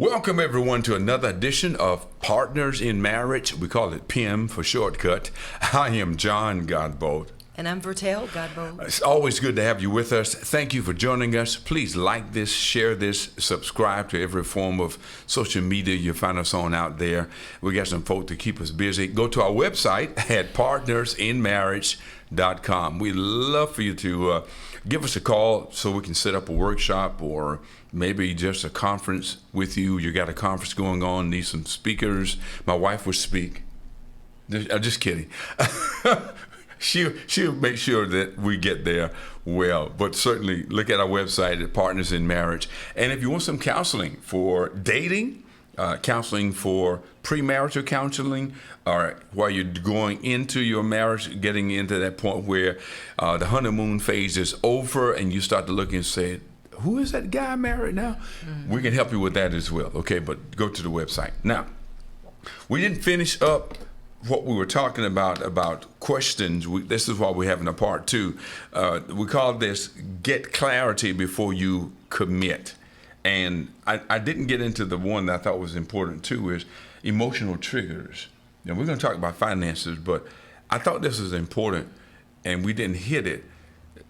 Welcome, everyone, to another edition of Partners in Marriage. We call it PIM for shortcut. I am John Godbolt. And I'm Vertel Godbolt. It's always good to have you with us. Thank you for joining us. Please like this, share this, subscribe to every form of social media you find us on out there. We got some folk to keep us busy. Go to our website at partnersinmarriage.com. We'd love for you to give us a call so we can set up a workshop or maybe just a conference with you. You got a conference going on, need some speakers. My wife would speak. I'm just kidding. She'll make sure that we get there well. But certainly look at our website at Partners in Marriage. And if you want some counseling for dating, counseling for premarital counseling, or while you're going into your marriage, getting into that point where the honeymoon phase is over and you start to look and say, who is that guy married now? Mm-hmm. We can help you with that as well. Okay, but go to the website. Now, we didn't finish up what we were talking about questions. This is why we're having a part two. We call this Get Clarity Before You Commit. And I didn't get into the one that I thought was important too, is emotional triggers. Now, we're going to talk about finances, but I thought this was important and we didn't hit it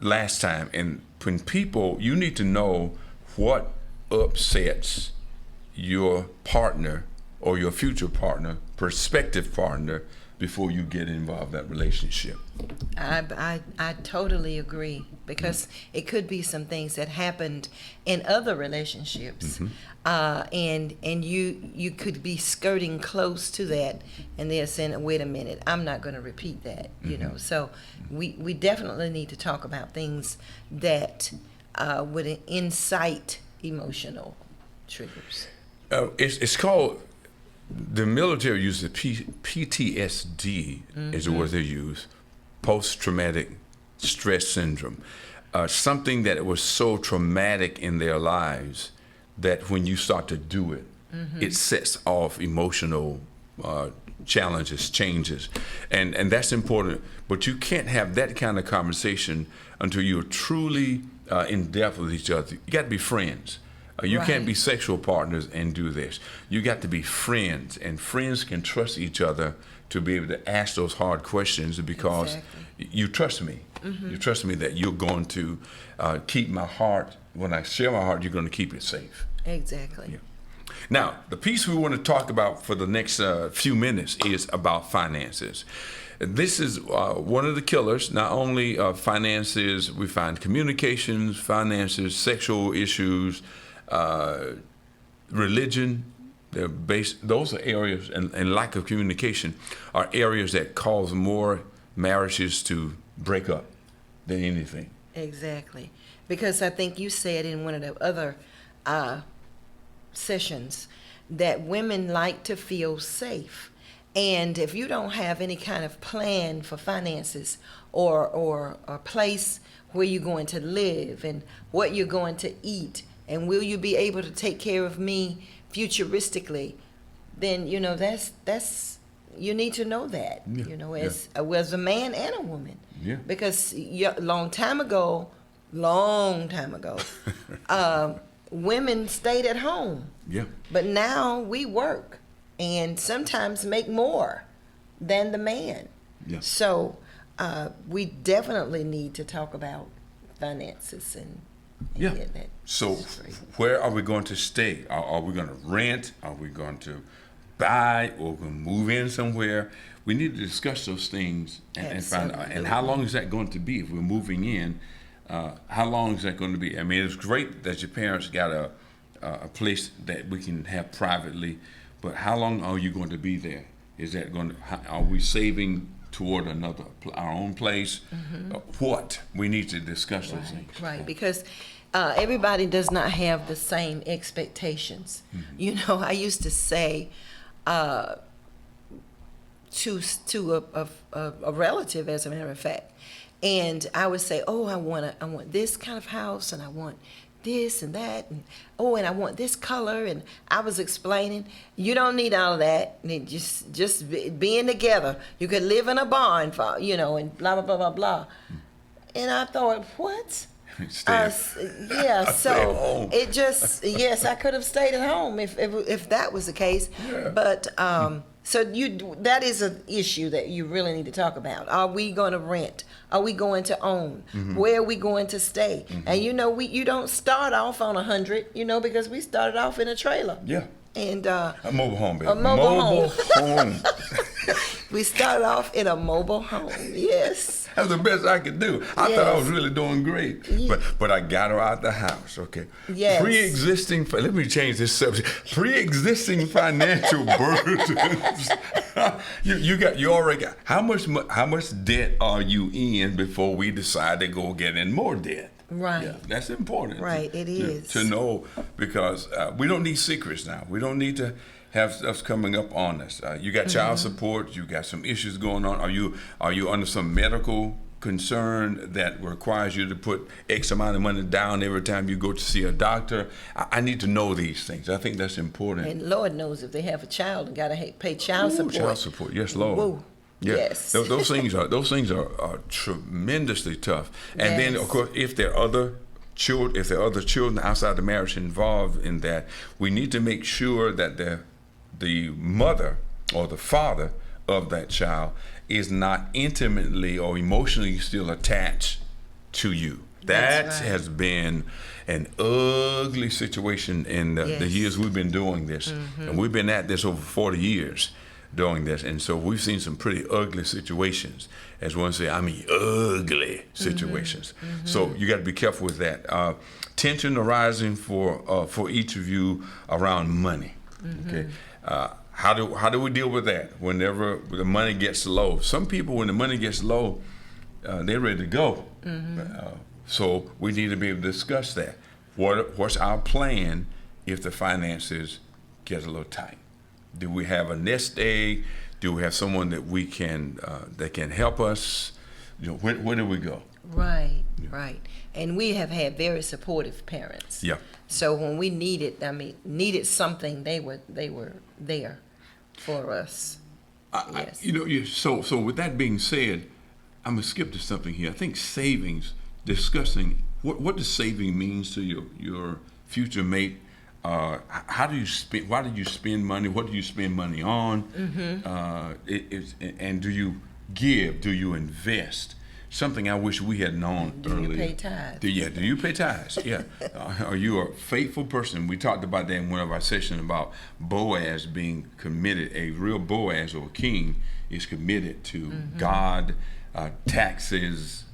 last time. And when people, you need to know what upsets your partner or your future partner, prospective partner, before you get involved in that relationship. I totally agree, because it could be some things that happened in other relationships, and you could be skirting close to that, and they're saying, wait a minute, I'm not going to repeat that, you know. So we definitely need to talk about things that would incite emotional triggers. It's called, the military uses PTSD is the word they use, post-traumatic stress syndrome. Something that was so traumatic in their lives that when you start to do it, it sets off emotional challenges, changes. And that's important. But you can't have that kind of conversation until you're truly in depth with each other. You got to be friends. You can't be sexual partners and do this. You got to be friends, and friends can trust each other to be able to ask those hard questions because you trust me. You trust me that you're going to keep my heart. When I share my heart, you're going to keep it safe. Exactly. Yeah. Now, the piece we want to talk about for the next few minutes is about finances. This is one of the killers. Not only finances, we find communications, finances, sexual issues, religion. Those are areas, and lack of communication are areas that cause more marriages to break up than anything. Exactly. Because I think you said in one of the other sessions that women like to feel safe. And if you don't have any kind of plan for finances or a place where you're going to live and what you're going to eat, and will you be able to take care of me futuristically, then, you know, that's you need to know that, you know, as a man and a woman. Yeah. Because long time ago, women stayed at home. Yeah. But now we work and sometimes make more than the man. Yeah. So we definitely need to talk about finances and get that. So where are we going to stay? Are we going to rent? Are we going to buy, or we're going to move in somewhere? We need to discuss those things and find out. And how long is that going to be if we're moving in? How long is that going to be? I mean, it's great that your parents got a place that we can have privately, but how long are you going to be there? Is that going to? Are we saving toward our own place? What? We need to discuss those things. Right, because everybody does not have the same expectations. You know, I used to say to a relative, as a matter of fact, and I would say, oh, I want this kind of house, and I want this and that, and and I want this color, and I was explaining, you don't need all of that. Just being together, you could live in a barn, and blah blah blah blah blah. And I thought, what? Stay, Yeah, stay home. so it just, yes, I could have stayed at home if that was the case. Yeah. But so that is an issue that you really need to talk about. Are we going to rent? Are we going to own? Where are we going to stay? And you don't start off on 100, because we started off in a trailer. Yeah. And A mobile home, baby. A mobile home. we started off in a mobile home. Yes. That's the best I could do. I thought I was really doing great. Yeah. But I got her out the house, okay? Yes. Let me change this subject. Pre-existing financial burdens. you already got, how much debt are you in before we decide to go get in more debt? Right. Yeah, that's important. Right, it is. To know, because we don't need secrets now. We don't need to have stuff coming up on us. You got child support. You got some issues going on. Are you under some medical concern that requires you to put X amount of money down every time you go to see a doctor? I need to know these things. I think that's important. And Lord knows if they have a child and got to pay child support. Child support, yes, Lord. Whoa. Yeah. Yes. Those things are tremendously tough. And then, of course, if there are other children outside the marriage involved in that, we need to make sure that the mother or the father of that child is not intimately or emotionally still attached to you. That That's right. has been an ugly situation in the Yes. years we've been doing this. And we've been at this over 40 years doing this. And so we've seen some pretty ugly situations. As one say, ugly situations. So you got to be careful with that. Tension arising for each of you around money. Okay. How do we deal with that whenever the money gets low? Some people, when the money gets low, they're ready to go. So we need to be able to discuss that. What's our plan if the finances get a little tight? Do we have a nest egg? Do we have someone that we can that can help us? Where do we go? Right, right. And we have had very supportive parents. Yeah. So when we needed something, they were there for us. Yes. So with that being said, I'm gonna skip to something here. I think savings, discussing what does saving means to your future mate. How do you spend? Why do you spend money? What do you spend money on? And do you give? Do you invest? Something I wish we had known earlier. Do you pay tithes? Do you pay tithes? Yeah. Are you a faithful person? We talked about that in one of our sessions about Boaz being committed. A real Boaz or king is committed to God, taxes,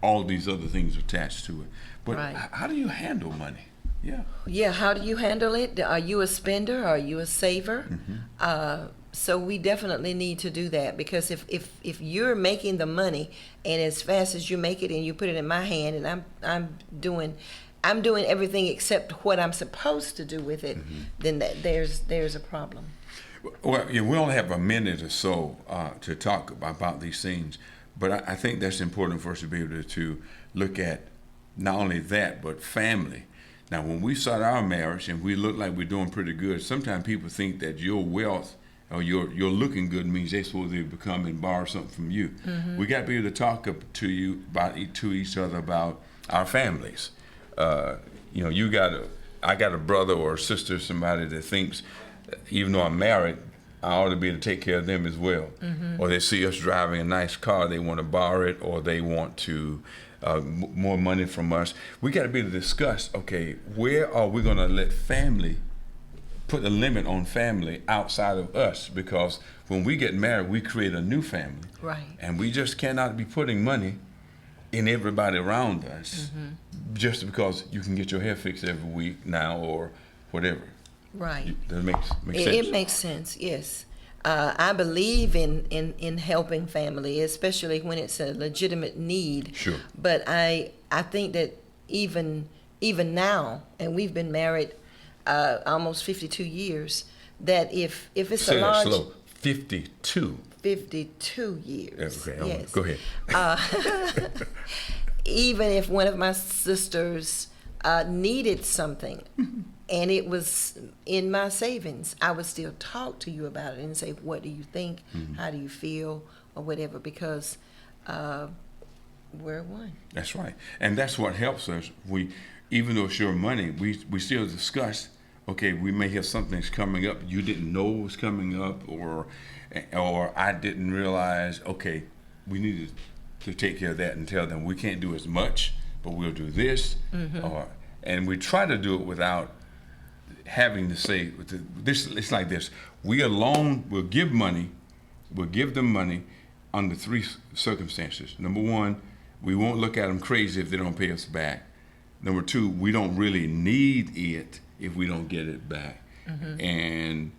all these other things attached to it. But Right. how do you handle money? Yeah. Yeah, how do you handle it? Are you a spender? Are you a saver? So we definitely need to do that, because if you're making the money and as fast as you make it and you put it in my hand and I'm doing everything except what I'm supposed to do with it, then there's a problem. Well, yeah, we only have a minute or so to talk about these things, but I think that's important for us to be able to look at not only that, but family. Now, when we start our marriage and we look like we're doing pretty good, sometimes people think that your wealth or your looking good means they're supposed to become and borrow something from you. We got to be able to talk to each other about our families. I got a brother or a sister, somebody that thinks, even though I'm married, I ought to be able to take care of them as well. Or they see us driving a nice car, they want to borrow it, or they want to more money from us. We got to be able to discuss, okay, where are we going to let family put a limit on family outside of us? Because when we get married, we create a new family. Right. And we just cannot be putting money in everybody around us just because you can get your hair fixed every week now or whatever. Right. Does it make sense? It makes sense, yes. I believe in helping family, especially when it's a legitimate need. Sure. But I think that even now, and we've been married almost 52 years, that if it's Say a that large... slow. 52. 52 years. Okay, yes. go ahead. Even if one of my sisters needed something and it was in my savings, I would still talk to you about it and say, what do you think? How do you feel? Or whatever, because we're one. That's right. And that's what helps us. Even though it's your money, we still discuss, okay, we may have something that's coming up you didn't know was coming up, or I didn't realize, okay, we need to take care of that and tell them we can't do as much, but we'll do this. And we try to do it without having to say, this. It's like this. We alone will give money, we'll give them money under 3 circumstances. Number 1, we won't look at them crazy if they don't pay us back. Number 2, we don't really need it if we don't get it back. And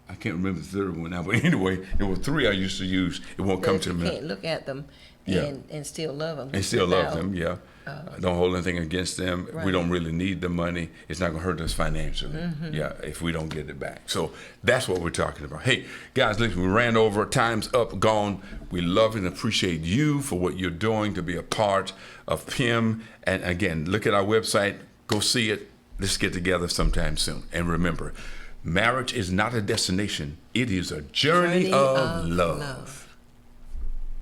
I can't remember the third one now, but anyway, there were 3 I used to use. It won't come to You me. can't look at them Yeah. and still love them. And still love them, yeah. Don't hold anything against them. We Right. don't really need the money. It's not going to hurt us financially, yeah, if we don't get it back. So that's what we're talking about. Hey, guys, listen, we ran over. Time's up, gone. We love and appreciate you for what you're doing to be a part of PIM. And again, look at our website. Go see it. Let's get together sometime soon. And remember, marriage is not a destination. It is a journey of love.